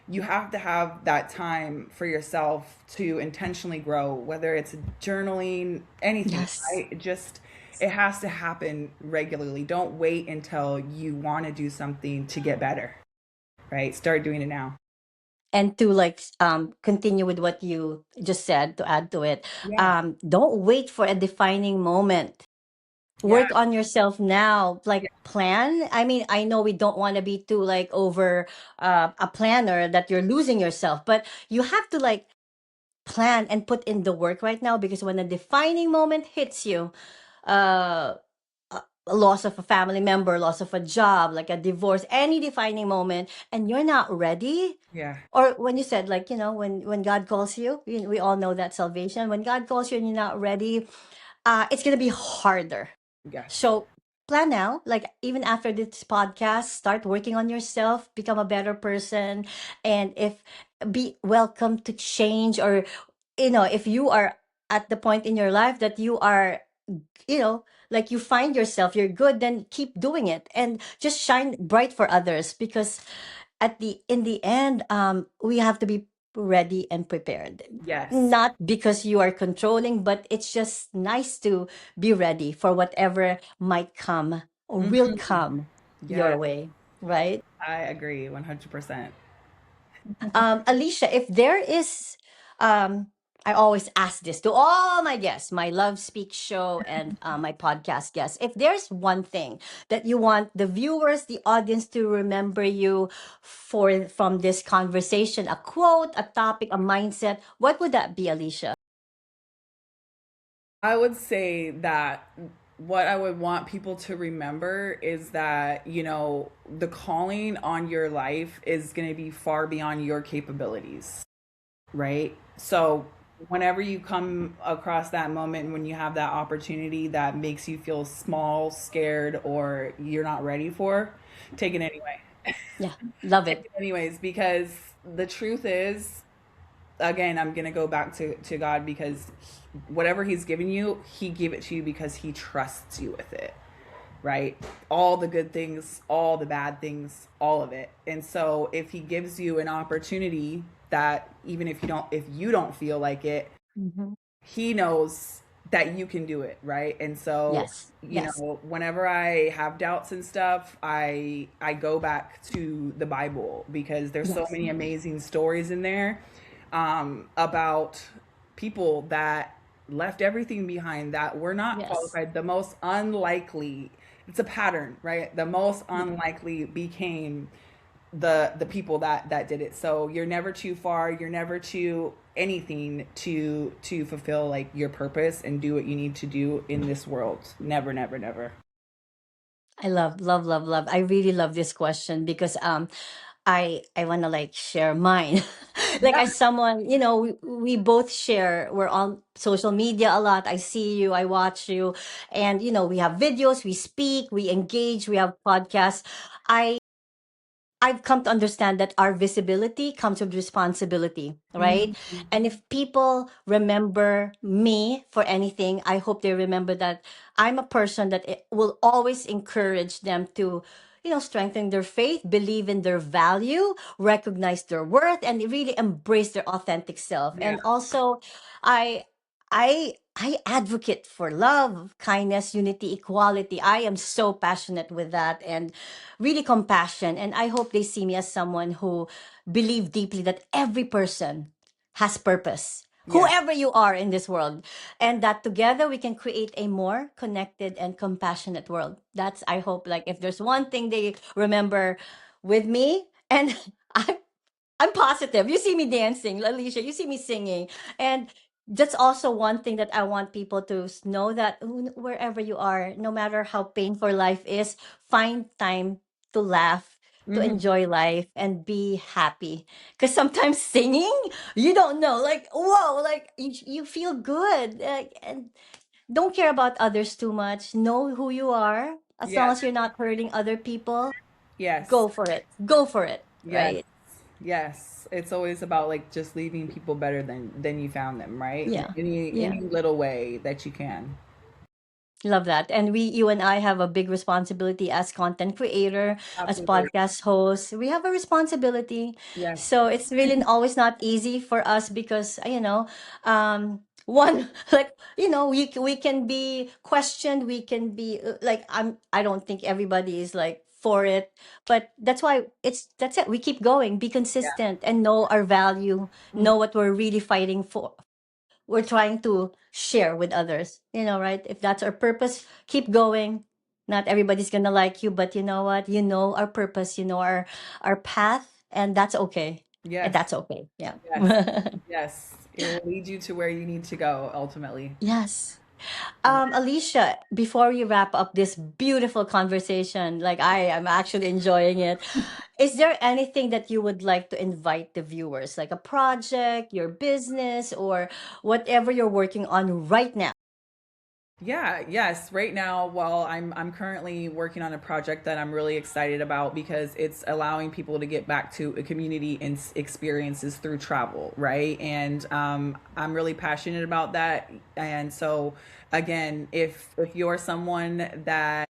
You have to have that time for yourself to intentionally grow, whether it's journaling, anything, Yes. right? It has to happen regularly. Don't wait until you want to do something to get better, right? Start doing it now. And to like continue with what you just said, to add to it, Yeah. don't wait for a defining moment. Yeah. Work on yourself now, like plan. I mean, I know we don't want to be too like over a planner that you're losing yourself, but you have to like plan and put in the work right now, because when a defining moment hits you, uh a loss of a family member, loss of a job, like a divorce, any defining moment, and you're not ready, Yeah. or when you said like, when God calls you, we all know that salvation, when God calls you and you're not ready, it's gonna be harder. Yes. So plan now, like even after this podcast, start working on yourself, become a better person. And if be welcome to change, or if you are at the point in your life that you are, like you find yourself, you're good, then keep doing it and just shine bright for others, because in the end, we have to be ready and prepared. Yes. Not because you are controlling, but it's just nice to be ready for whatever might come or will Hmm. come your Yes, way, right? I agree 100%. Alicia, if there is, I always ask this to all my guests, my Love Speak show and my podcast guests. If there's one thing that you want the viewers, the audience to remember you for from this conversation, a quote, a topic, a mindset, what would that be, Alicia? I would say that what I would want people to remember is that, the calling on your life is going to be far beyond your capabilities, right? So, whenever you come across that moment when you have that opportunity that makes you feel small, scared, or you're not ready for, take it anyway. Yeah, love Take it. it anyways, because the truth is, again, I'm gonna go back to God, because whatever He's given you, He gave it to you because He trusts you with it, right? All the good things, all the bad things, all of it. And so, if He gives you an opportunity that, even if you don't feel like it, Mhm. He knows that you can do it, right? And so, Yes, yes, whenever I have doubts and stuff, I go back to the Bible, because there's so yes, many amazing stories in there, about people that left everything behind, that were not yes, qualified. The most unlikely, it's a pattern, right? The most unlikely became the people that did it. So you're never too far, you're never too anything to fulfill like your purpose and do what you need to do in this world. Never, never, never. I love, love, love, love. I really love this question because I want to like share mine. Like Yeah. as someone, we both share, we're on social media a lot. I see you, I watch you, and we have videos, we speak, we engage, we have podcasts. I've come to understand that our visibility comes with responsibility, right? Mhm. And if people remember me for anything, I hope they remember that I'm a person that it will always encourage them to, strengthen their faith, believe in their value, recognize their worth, and really embrace their authentic self. Yeah. And also, I, I advocate for love, kindness, unity, equality. I am so passionate with that, and really compassion. And I hope they see me as someone who believe deeply that every person has purpose, Yeah. whoever you are in this world, and that together we can create a more connected and compassionate world. That's, I hope, like if there's one thing they remember with me, and I I'm positive. You see me dancing, Alicia. You see me singing, and that's also one thing that I want people to know that wherever you are, no matter how painful life is, find time to laugh, to Hmm. enjoy life, and be happy. Because sometimes singing, you don't know, like whoa, like you feel good, and don't care about others too much. Know who you are. As long Yes. as you're not hurting other people, Yes. go for it. Go for it. Yes. Right? Yes. It's always about like just leaving people better than you found them, right? In Yeah. Yeah. any little way that you can. Love that. And you and I have a big responsibility as content creator, as Absolutely. podcast hosts. We have a responsibility. Yes. So it's really always not easy for us because, one, like, we can be questioned. We can be like, I don't think everybody is like for it, but that's it. We keep going, be Yeah. consistent and know our value, Mhm. know what we're really fighting for, we're trying to share with others, right? If that's our purpose, keep going. Not everybody's gonna like you, but you know what? You know our purpose, you know our path, and that's okay. And Yes. that's okay. Yeah. Yes. Yes. It will lead you to where you need to go ultimately. Yes. Alicia, before we wrap up this beautiful conversation, like I am actually enjoying it, is there anything that you would like to invite the viewers, like a project, your business, or whatever you're working on right now? Yeah, yes. Right now, well, I'm currently working on a project that I'm really excited about, because it's allowing people to get back to a community and experiences through travel, right? And I'm really passionate about that. And so, again, if you're someone that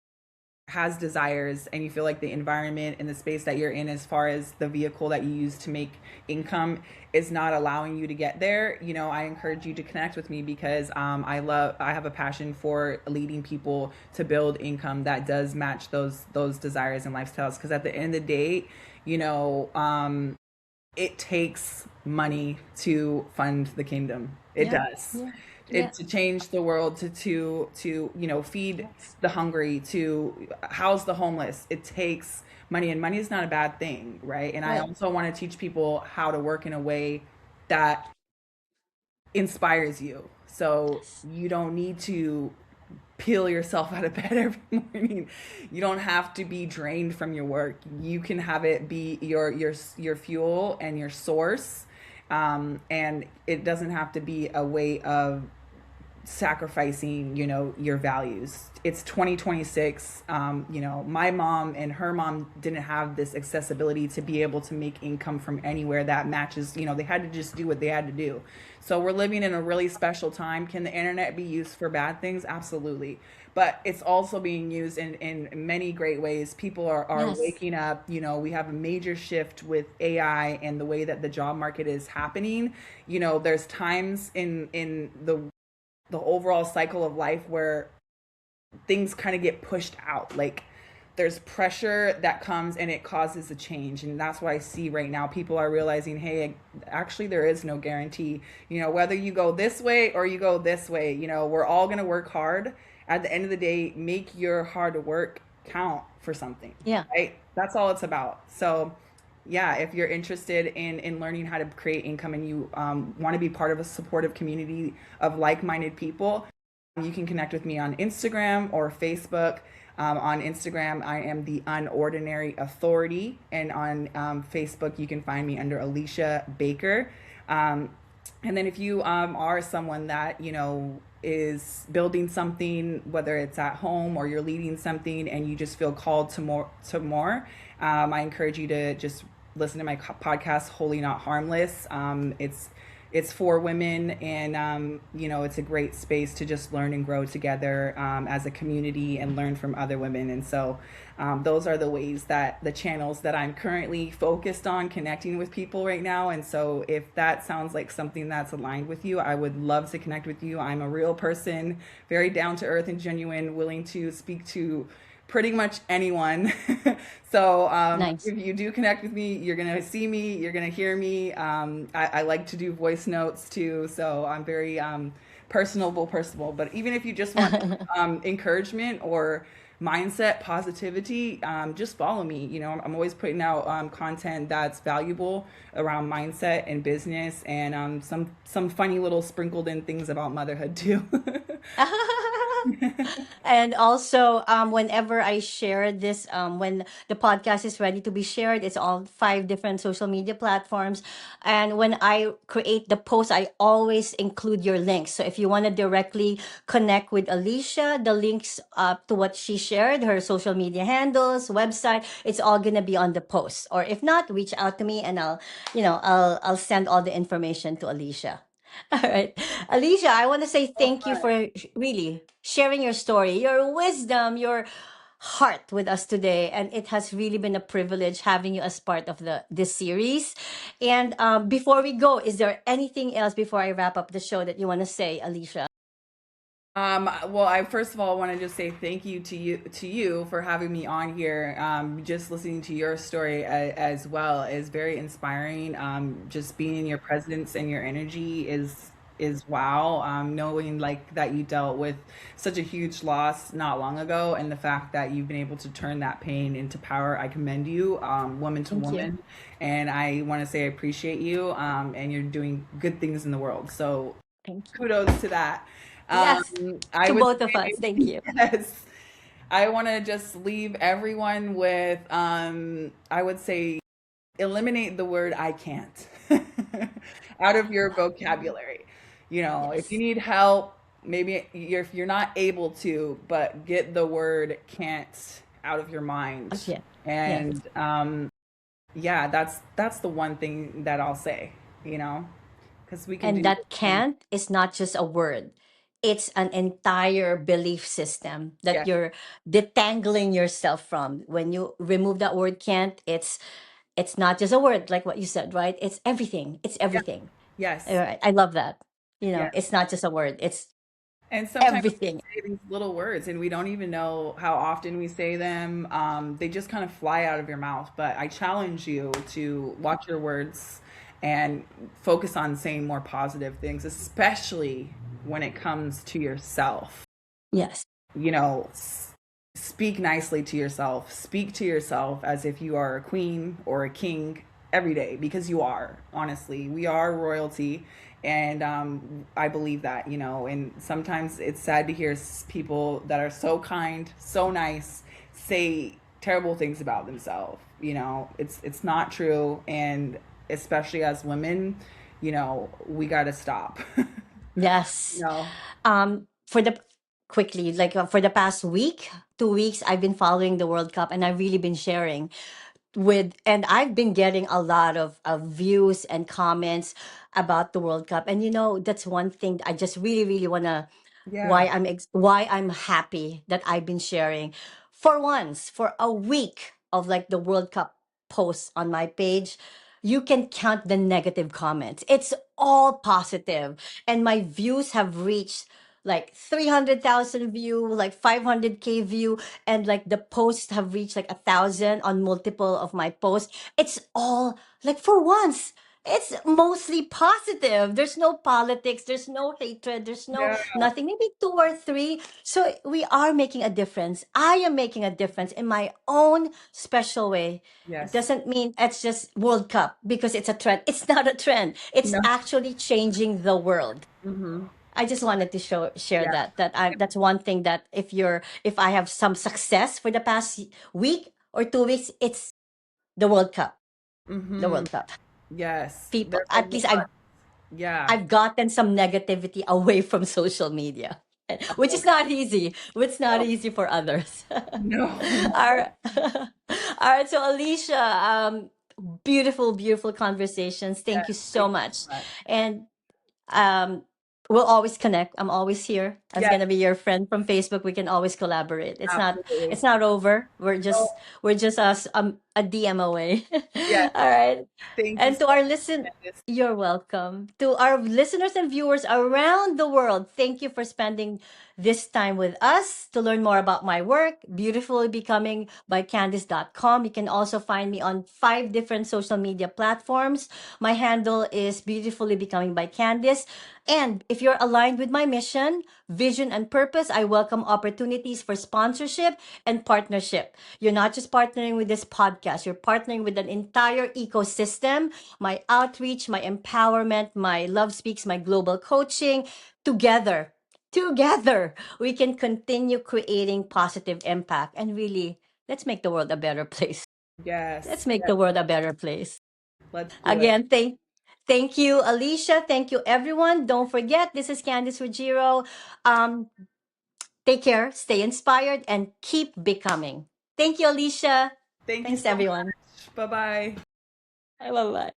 has desires and you feel like the environment and the space that you're in as far as the vehicle that you use to make income is not allowing you to get there, you know, I encourage you to connect with me because I have a passion for leading people to build income that does match those desires and lifestyles, because at the end of the day, you know, it takes money to fund the kingdom. It Yeah. does. Yeah. Yeah. It to change the world, to you know, feed Yes. the hungry, to house the homeless. It takes money, and money is not a bad thing, right? And I Right. also want to teach people how to work in a way that inspires you. So Yes. you don't need to peel yourself out of bed every morning. You don't have to be drained from your work. You can have it be your fuel and your source. And it doesn't have to be a way of sacrificing, you know, your values. It's 2026. You know, my mom and her mom didn't have this accessibility to be able to make income from anywhere that matches, you know, they had to just do what they had to do. So we're living in a really special time. Can the internet be used for bad things? Absolutely. But it's also being used in many great ways. People are Yes. waking up. You know, we have a major shift with AI and the way that the job market is happening. You know, there's times in the overall cycle of life where things kind of get pushed out. Like there's pressure that comes and it causes a change. And that's what I see right now. People are realizing, hey, actually, there is no guarantee. You know, whether you go this way or you go this way, you know, we're all going to work hard. At the end of the day, make your hard work count for something, Yeah. right? That's all it's about. So, yeah, if you're interested in learning how to create income and you want to be part of a supportive community of like-minded people, you can connect with me on Instagram or Facebook. On Instagram, I am the Unordinary Authority, and on Facebook, you can find me under Alishia Baker. Um, and then if you are someone that, you know, is building something, whether it's at home or you're leading something, and you just feel called to more, I encourage you to just listen to my podcast, Holy Not Harmless. It's for women, and you know, it's a great space to just learn and grow together as a community and learn from other women. And so those are the ways, that the channels that I'm currently focused on connecting with people right now. And so if that sounds like something that's aligned with you, I would love to connect with you. I'm a real person, very down to earth and genuine, willing to speak to pretty much anyone. So Nice. if you do connect with me, you're gonna see me, you're gonna hear me. I like to do voice notes too, so I'm very personable. But even if you just want encouragement or mindset positivity, just follow me. You know, I'm always putting out content that's valuable around mindset and business, and some funny little sprinkled in things about motherhood too. And also, whenever I share this, when the podcast is ready to be shared, it's all five different social media platforms. And when I create the post, I always include your links. So if you want to directly connect with Alishia, the links to what she shared, her social media handles, website, it's all gonna be on the post. Or if not, reach out to me and I'll send all the information to Alishia. All right. Alicia, I want to say thank you for really sharing your story, your wisdom, your heart with us today. And it has really been a privilege having you as part of this series. And before we go, is there anything else before I wrap up the show that you want to say, Alicia? Well, I first of all want to just say thank you to you for having me on here. Just listening to your story as well is very inspiring. Just being in your presence and your energy is wow. Knowing like that you dealt with such a huge loss not long ago, and the fact that you've been able to turn that pain into power, I commend you, woman to Thank you. woman, and I want to say I appreciate you. And you're doing good things in the world. So Thank you. kudos to that. Yes, I to would both of us. Thank say, you. yes, I want to just leave everyone with, I would say, eliminate the word I can't out of your vocabulary. You know, if you Yes. need help, maybe if you're not able to, but get the word can't out of your mind. Okay. Yes. And yeah, that's the one thing that I'll say, you know, because we can And do that things. can't is not just a word. it's an entire belief system that Yes. you're detangling yourself from. When you remove that word can't, it's not just a word like what you said, right? It's everything. It's Yeah. everything. All Yes. right. I love that. Yes. It's not just a word. It's And sometimes we everything. say these little words and we don't even know how often we say them. They just kind of fly out of your mouth. But I challenge you to watch your words and focus on saying more positive things, especially when it comes to yourself. Yes. You know, speak nicely to yourself. Speak to yourself as if you are a queen or a king every day, because you are. Honestly, we are royalty, and I believe that. And sometimes it's sad to hear people that are so kind, so nice, say terrible things about themselves. It's not true, and especially as women, we got to stop. Yes. No. For the quickly, like for the past week, 2 weeks, I've been following the World Cup and I've really been sharing and I've been getting a lot of views and comments about the World Cup. And that's one thing I just really, really wanna Yeah. why I'm happy that I've been sharing for once for a week of like the World Cup posts on my page. You can count the negative comments. It's all positive, and my views have reached like 300,000 view, like 500K view, and like the posts have reached like 1,000 on multiple of my posts. It's all like for once. It's mostly positive. There's no politics. There's no hatred. There's no Yeah. nothing. Maybe two or three. So we are making a difference. I am making a difference in my own special way. It Yes. doesn't mean it's just World Cup because it's a trend. It's not a trend. It's No. actually changing the world. Hmm. I just wanted to share Yeah. that's one thing that if I have some success for the past week or 2 weeks, it's the World Cup. The Hmm. World Cup. Yes. People, There's a at least lot. Yeah. I've gotten some negativity away from social media, which is Oh, not easy. Which is not no. easy for others. No. All right. All right. So, Alicia, beautiful, beautiful conversations. Yes. Thank you so Thank you much. so much. And um, we'll always connect. I'm always here. As Yes. gonna be your friend from Facebook. We can always collaborate. Absolutely. It's not over. Oh, We're just a DM away. yes. All right. Thank you And so to our much, listen, Candice. you're welcome. To our listeners and viewers around the world, thank you for spending this time with us. To learn more about my work, Beautifully Becoming by Candice.com. You can also find me on 5 different social media platforms. My handle is Beautifully Becoming by Candice. And if you're aligned with my mission, vision, and purpose, I welcome opportunities for sponsorship and partnership. You're not just partnering with this podcast, you're partnering with an entire ecosystem. My outreach, my empowerment, my Love Speaks, my global coaching, together. Together, we can continue creating positive impact and really let's make the world a better place. Let's Yes. make Yes. the world a better place. Let's do it. Again, thank you, Alicia. Thank you, everyone. Don't forget, this is Candice Ruggiero. Um, take care, stay inspired, and keep becoming. Thank you, Alicia. Thank you Thanks, so everyone. much. Bye bye. Bye bye.